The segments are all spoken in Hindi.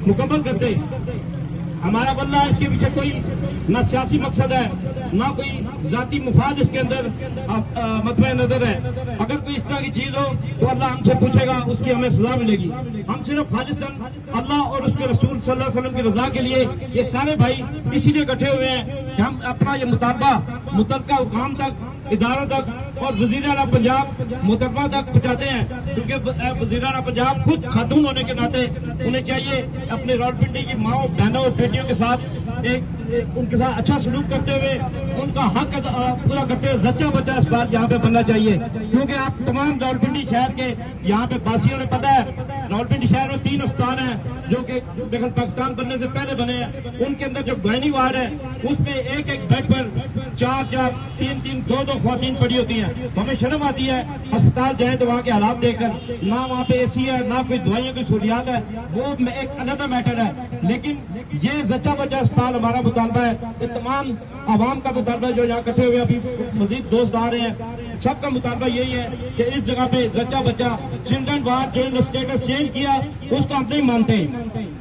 मुकम्मल कर दे। हमारा वल्लाह इसके पीछे कोई ना सियासी मकसद है, ना कोई जाती मुफाद इसके अंदर मतबे नजर है। अगर कोई इस तरह की चीज हो तो अल्लाह हमसे पूछेगा, उसकी हमें सजा मिलेगी। हम सिर्फ खालिसन अल्लाह और उसके रसूल सल्लल्लाहु अलैहि वसल्लम की रजा के लिए ये सारे भाई इसीलिए इकट्ठे हुए हैं कि हम अपना ये मुतालबा मुतलका हुकाम तक, इदारों तक और वज़ीर आला पंजाब मुतलबा तक पहुँचाते हैं। क्योंकि वज़ीर आला पंजाब खुद खातून होने के नाते उन्हें चाहिए अपने रावलपिंडी की माओ बहनों और बेटियों के साथ उनके साथ अच्छा सलूक करते हुए उनका हक पूरा करते हुए जच्चा बच्चा इस बात यहाँ पे बनना चाहिए। क्योंकि आप तमाम रावलपिंडी शहर के यहाँ पे वासियों ने पता है, रावलपिंडी शहर में 3 अस्पताल हैं जो कि पाकिस्तान बनने से पहले बने हैं। उनके अंदर जो गायनी वार्ड है उसमें एक एक बेड पर 4-4, 3-3, 2-2 ख्वातीन पड़ी होती हैं। हमें शर्म आती है अस्पताल जाए तो वहाँ के हालात देखकर, ना वहाँ पे एसी है, ना कोई दवाइयों की सहूलियात है, वो एक अलग मैटर है। लेकिन ये जच्चा बच्चा अस्पताल हमारा मुतालबा है, ये तमाम आवाम का मुतालबा जो यहाँ इकट्ठे हुए अभी मजीद दोस्त आ रहे हैं, सबका मुतालबा यही है कि इस जगह पे जच्चा बच्चा चिल्ड्रन वार्ड जो स्टेटस चेंज किया उसको हम नहीं मानते।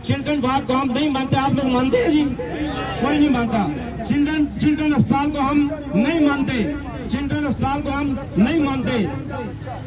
चिल्ड्रन वार्ड को हम नहीं मानते। आप लोग मानते हैं जी? कोई नहीं मानता। चिल्ड्रन अस्पताल को हम नहीं मानते। चिल्ड्रन अस्पताल को हम नहीं मानते।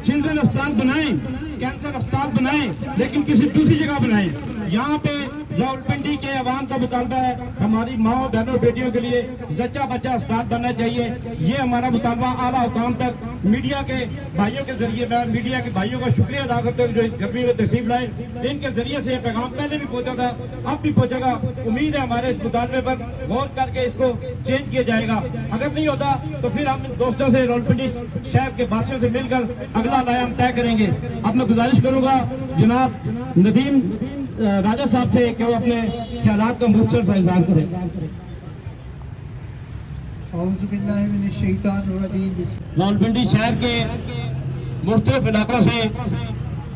चिल्ड्रन अस्पताल बनाएं, कैंसर अस्पताल बनाएं, लेकिन किसी दूसरी जगह बनाएं। यहाँ पे रावलपिंडी के अवाम का मुतालबा है हमारी माओ बहनों बेटियों के लिए जच्चा बच्चा अस्पताल बनना चाहिए। ये हमारा मुतालबा आला हुकाम तक मीडिया के भाइयों के जरिए, मैं मीडिया के भाइयों का शुक्रिया अदा करते हुए जो गर्मी में तशरीफ लाए, इनके जरिए से ये पैगाम पहले भी पहुंचा था, अब भी पहुंचेगा। उम्मीद है हमारे इस मुतालबे पर गौर करके इसको चेंज किया जाएगा। अगर नहीं होता तो फिर हम दोस्तों से रावलपिंडी शहर के वासियों से मिलकर अगला लाया हम तय करेंगे। अब मैं गुजारिश करूंगा जनाब नदीम राजा साहब से कि वो अपने ख्यालात का मुख्तसर सा इज़हार करें। रावलपिंडी शहर के मुख्तलिफ इलाकों से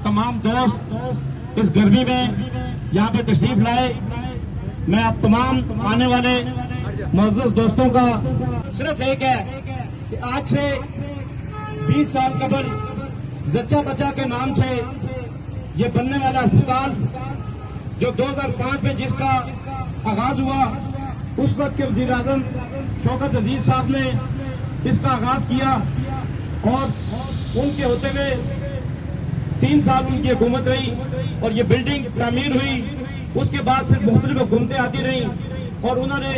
तमाम दोस्त इस गर्मी में यहाँ पे तशरीफ लाए। मैं आप तमाम आने वाले मुअज़्ज़ज़ दोस्तों का सिर्फ एक है कि आज से 20 साल कबल जच्चा बच्चा के नाम से ये बनने वाला अस्पताल जो 2005 में जिसका आगाज हुआ, उस वक्त के वज़ीर आज़म शौकत अजीज साहब ने इसका आगाज किया और उनके होते हुए 3 साल उनकी हुकूमत रही और ये बिल्डिंग तामीर हुई। उसके बाद फिर मुख्तलिफ हुकूमतें आती रहीं और उन्होंने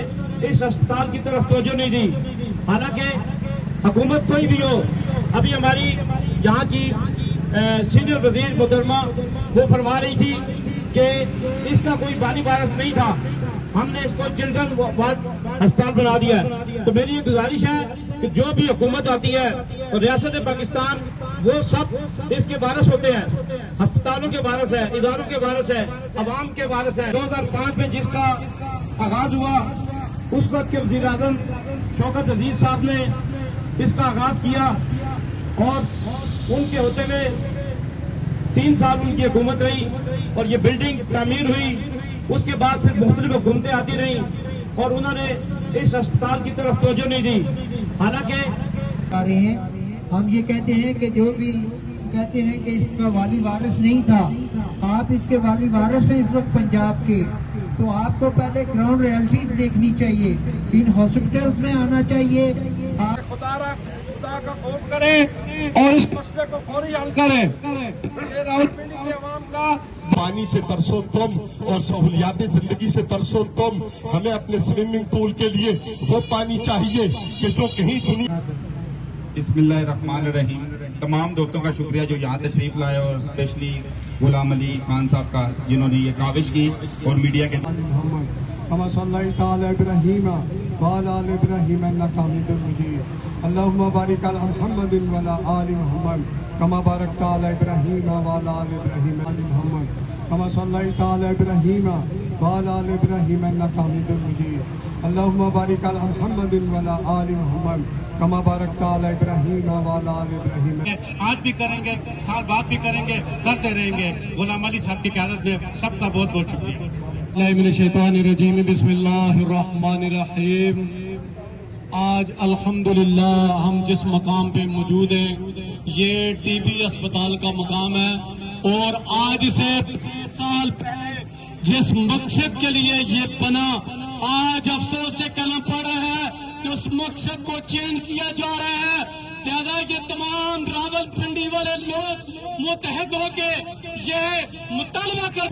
इस अस्पताल की तरफ तवज्जो नहीं दी। हालांकि हुकूमत कोई भी हो, अभी हमारी यहाँ की सीनियर वजीर मोहतरमा वो फरमा रही थी कि इसका कोई बानी वारस नहीं था, हमने इसको चिल्ड्रन वार्ड अस्पताल बना दिया है। तो मेरी ये गुजारिश है कि जो भी हुकूमत आती है और रियासत पाकिस्तान, वो सब इसके वारस होते हैं, अस्पतालों के वारस है, इदारों के वारस है, अवाम के वारस है। 2005 में जिसका आगाज हुआ, उस वक्त के वज़ीर आज़म शौकत अजीज साहब ने इसका आगाज किया और उनके होते हुए 3 साल उनकी हुकूमत रही और ये बिल्डिंग तामीर हुई। उसके बाद फिर मुख्तलिफ हुकूमतें आती रहीं और उन्होंने इस अस्पताल की तरफ तवज्जो नहीं दी। हालांकि आ रहे हैं, हम ये कहते हैं कि जो भी कहते हैं कि इसका वाली वारिस नहीं था, आप इसके वाली वारिस हैं इस वक्त पंजाब के, तो आपको पहले ग्राउंड रियलिटीज देखनी चाहिए, इन हॉस्पिटल्स में आना चाहिए। खुदा का खौफ करें और इस मसले को फौरी हल करें। रावलपिंडी के अवाम का पानी से तरसो तुम और सहूलियात जिंदगी से तरसो तुम। हमें अपने स्विमिंग पूल के लिए वो पानी चाहिए कि जो कहीं दुनिया। बिस्मिल्लाहिर्रहमानिर्रहीम। तमाम दोस्तों का शुक्रिया जो यहाँ तशरीफ लाए और स्पेशली गुलाम अली खान साहब का जिन्होंने ये काविश की और मीडिया के अल्लाहुम्मा बारिक अला मुहम्मदिन व अला आलि मुहम्मद कमा बारकता अला इब्राहीम व अला आलि इब्राहीम मुहम्मद कमा सल्लैता अला इब्राहीम व अला आलि इब्राहीम इन्नका हमीदुम मजीद। अल्लाहुम्मा बारिक अला मुहम्मदिन व अला आलि मुहम्मद कमा बारकता अला इब्राहीम व अला आलि इब्राहीम। आज भी करेंगे, साल बाद भी करेंगे, करते रहेंगे। गुलाम अली साहब की क़यादत में सबका बहुत बहुत शुक्रिया। मिनश्शैतानिर्रजीम बिस्मिल्लाहिर्रहमानिर्रहीम। आज अल्हम्दुलिल्लाह हम जिस मकाम पे मौजूद हैं ये टीबी अस्पताल का मकाम है और आज से 6 साल पहले जिस मकसद के लिए ये बना, आज अफसोस से कहना पड़ रहा है कि उस मकसद को चेंज किया जा रहा है। लिहाजा ये तमाम रावलपिंडी वाले लोग मुतहद होके ये मुतालबा कर